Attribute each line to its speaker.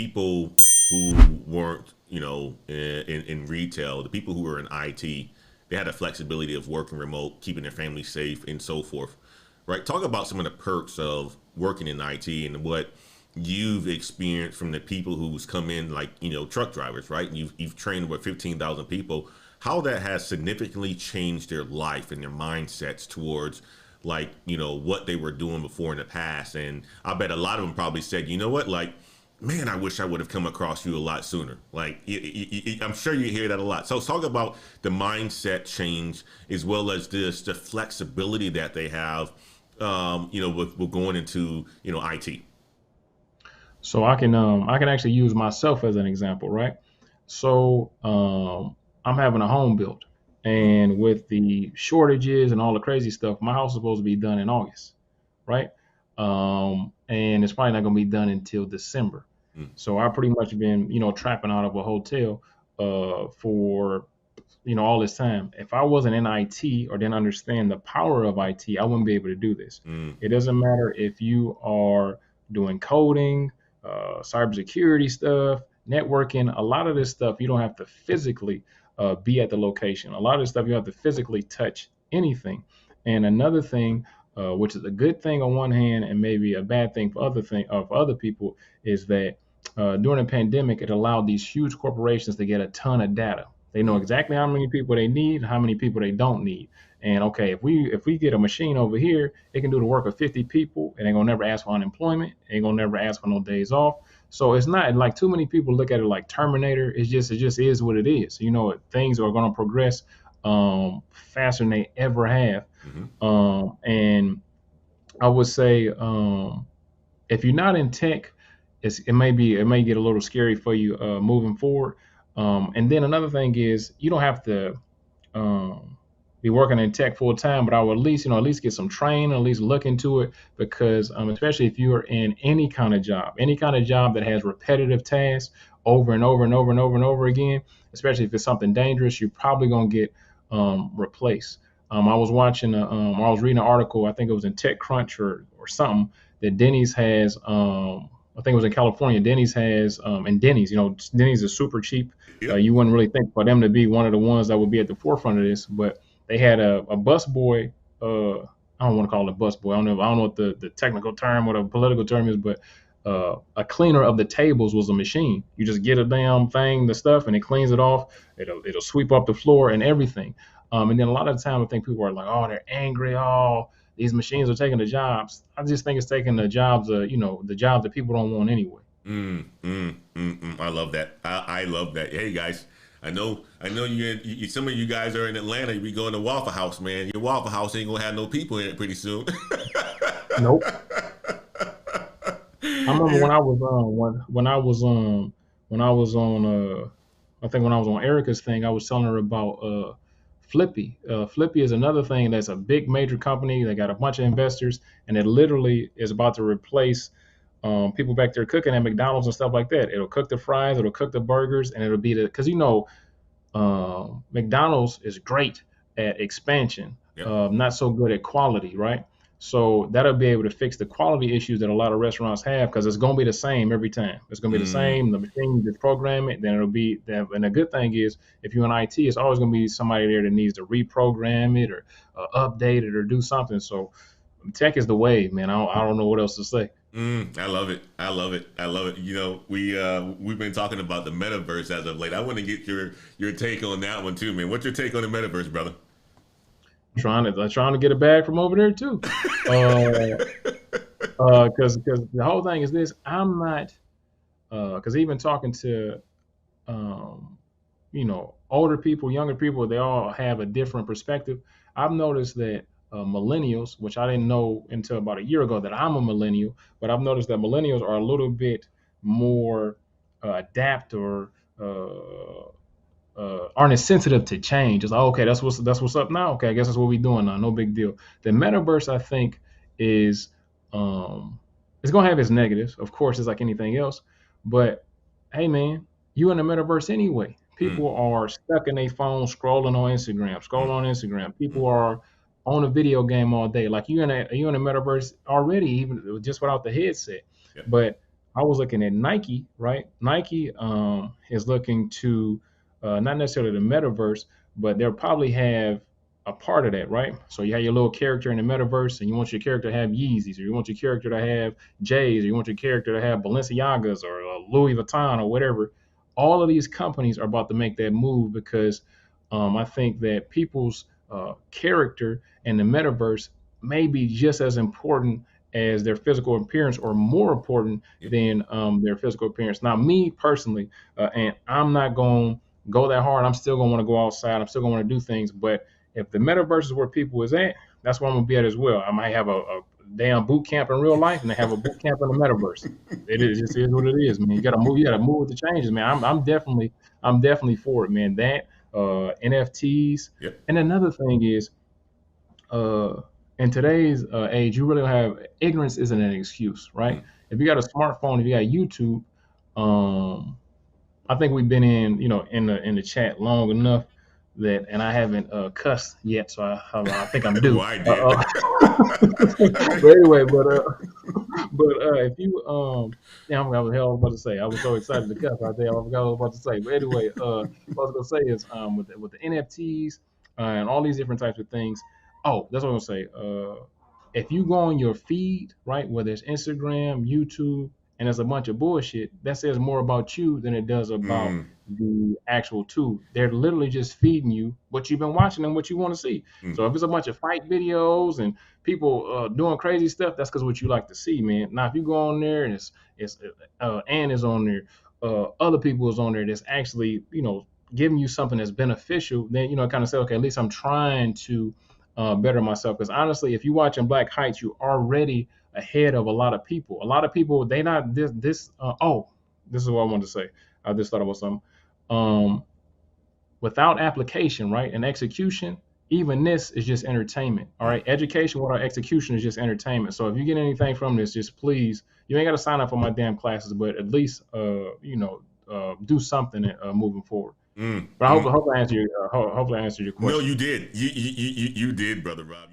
Speaker 1: people who weren't, in retail, the people who were in IT, they had the flexibility of working remote, keeping their family safe, and so forth. Right? Talk about some of the perks of working in IT and what you've experienced from the people who's come in, like truck drivers, right? You've trained over 15,000 people. How that has significantly changed their life and their mindsets towards what they were doing before in the past. And I bet a lot of them probably said, you know what, like, man, I wish I would have come across you a lot sooner. Like, I'm sure you hear that a lot. So talk about the mindset change as well as the flexibility that they have, with going into, IT.
Speaker 2: So I can actually use myself as an example, right? So I'm having a home built,
Speaker 1: Mm,
Speaker 2: and with the shortages and all the crazy stuff, my house is supposed to be done in August, right? And it's probably not going to be done until December.
Speaker 1: mm,
Speaker 2: So I pretty much been trapping out of a hotel for all this time. If I wasn't in IT or didn't understand the power of IT, I wouldn't be able to do this.
Speaker 1: mm,
Speaker 2: It doesn't matter if you are doing coding, cybersecurity stuff, networking. A lot of this stuff you don't have to physically be at the location. A lot of this stuff you have to physically touch anything. And another thing, which is a good thing on one hand and maybe a bad thing for other people, is that during the pandemic, it allowed these huge corporations to get a ton of data. They know
Speaker 1: mm.
Speaker 2: exactly how many people they need, how many people they don't need. And okay, if we get a machine over here, it can do the work of 50 people, and they're gonna never ask for unemployment. Ain't gonna never ask for no days off. So it's not like too many people look at it like Terminator. It just is what it is. Things are gonna progress faster than they ever have.
Speaker 1: Mm-hmm.
Speaker 2: And I would say if you're not in tech, it may get a little scary for you moving forward. And then another thing is you don't have to um, be working in tech full time, but I would at least get some training, at least look into it because especially if you're in any kind of job that has repetitive tasks over and over and over and over and over again, especially if it's something dangerous, you're probably gonna get replaced. I was reading an article, I think it was in TechCrunch or something, that Denny's has. I think it was in California. Denny's has, and Denny's, Denny's is super cheap.
Speaker 1: Yep.
Speaker 2: You wouldn't really think for them to be one of the ones that would be at the forefront of this, but they had a bus boy. I don't want to call it a bus boy. I don't know what the technical term or the political term is, but a cleaner of the tables was a machine. You just get a damn thing, the stuff, and it cleans it off. It'll sweep up the floor and everything. And then a lot of the time, I think people are like, oh, they're angry. Oh, these machines are taking the jobs. I just think it's taking the jobs, the jobs that people don't want anyway.
Speaker 1: I love that. I love that. Hey guys, I know you. Some of you guys are in Atlanta. You be going to Waffle House, man. Your Waffle House ain't gonna have no people in it pretty soon.
Speaker 2: Nope. I remember
Speaker 1: Yeah.
Speaker 2: when I was when I was on I think when I was on Erica's thing, I was telling her about Flippy. Flippy is another thing that's a big major company. They got a bunch of investors, and it literally is about to replace people back there cooking at McDonald's and stuff like that. It'll cook the fries, it'll cook the burgers, and it'll be because McDonald's is great at expansion,
Speaker 1: Yep.
Speaker 2: not so good at quality, right? So that'll be able to fix the quality issues that a lot of restaurants have because it's going to be the same every time. It's going to be the
Speaker 1: Mm,
Speaker 2: same. The machine just program it, then it'll be. And the good thing is, if you're in IT, it's always going to be somebody there that needs to reprogram it or update it or do something. So tech is the wave, man. I don't know what else to say.
Speaker 1: I love it. I love it. I love it. We've been talking about the metaverse as of late. I want to get your take on that one too, man. What's your take on the metaverse, brother?
Speaker 2: Trying to get a bag from over there too. Uh, because the whole thing is this. I'm not because even talking to um, older people, younger people, they all have a different perspective. I've noticed that millennials, which I didn't know until about a year ago that I'm a millennial, but I've noticed that millennials are a little bit more adapt or aren't as sensitive to change. It's like, okay, that's what's up now. Okay, I guess that's what we're doing now. No big deal. The metaverse, I think, is um, it's gonna have its negatives. Of course, it's like anything else. But hey, man, you in the metaverse anyway.
Speaker 1: Mm,
Speaker 2: People are stuck in their phone scrolling on Instagram,
Speaker 1: mm,
Speaker 2: scrolling on Instagram.
Speaker 1: mm,
Speaker 2: People are on a video game all day. Like you in a metaverse already, even just without the headset.
Speaker 1: yep.
Speaker 2: But I was looking at Nike, right? Nike is looking to not necessarily the metaverse, but they'll probably have a part of that, right? So you have your little character in the metaverse, and you want your character to have Yeezys, or you want your character to have J's, or you want your character to have Balenciagas or Louis Vuitton or whatever. All of these companies are about to make that move because I think that people's character in the metaverse may be just as important as their physical appearance or more important
Speaker 1: Yeah.
Speaker 2: than their physical appearance. Now, me personally, and I'm not going to go that hard. I'm still going to want to go outside. I'm still going to want to do things. But if the metaverse is where people is at, that's where I'm going to be at as well. I might have a damn boot camp in real life and they have a boot camp in the metaverse. It just is what it is, man. You got to move. You got to move with the changes, man. I'm definitely for it, man. That NFTs,
Speaker 1: Yep.
Speaker 2: and another thing is uh, in today's age, you really don't have ignorance isn't an excuse, right?
Speaker 1: Mm.
Speaker 2: If you got a smartphone, if you got YouTube, um, I think we've been in, in the chat long enough that, and I haven't cussed yet, so I think I'm
Speaker 1: Well,
Speaker 2: due.
Speaker 1: I did.
Speaker 2: But anyway, if you yeah, I was hell about to say. I was so excited to cuss right there. I forgot what I was about to say. But anyway, what I was gonna say is with the NFTs and all these different types of things. Oh, that's what I'm gonna say. If you go on your feed, right, whether it's Instagram, YouTube, and there's a bunch of bullshit, that says more about you than it does about
Speaker 1: Mm,
Speaker 2: the actual tool. They're literally just feeding you what you've been watching and what you want to see.
Speaker 1: mm,
Speaker 2: So if it's a bunch of fight videos and people doing crazy stuff, that's because what you like to see, man. Now if you go on there and it's Ann is on there, other people is on there that's actually giving you something that's beneficial, then kind of say, okay, at least I'm trying to better myself. Because honestly, if you're watching Black Heights, you're already ahead of a lot of people. A lot of people they not this. Oh, this is what I wanted to say. I just thought about something. Um, Without application, right, and execution, even this is just entertainment. All
Speaker 1: mm.
Speaker 2: right, education without execution is just entertainment. So if you get anything from this, just please, you ain't got to sign up for my damn classes, but at least do something moving forward.
Speaker 1: Mm,
Speaker 2: But I
Speaker 1: mm.
Speaker 2: hope I answered your hopefully I answered your
Speaker 1: No,
Speaker 2: question.
Speaker 1: you did. You did, brother Rob.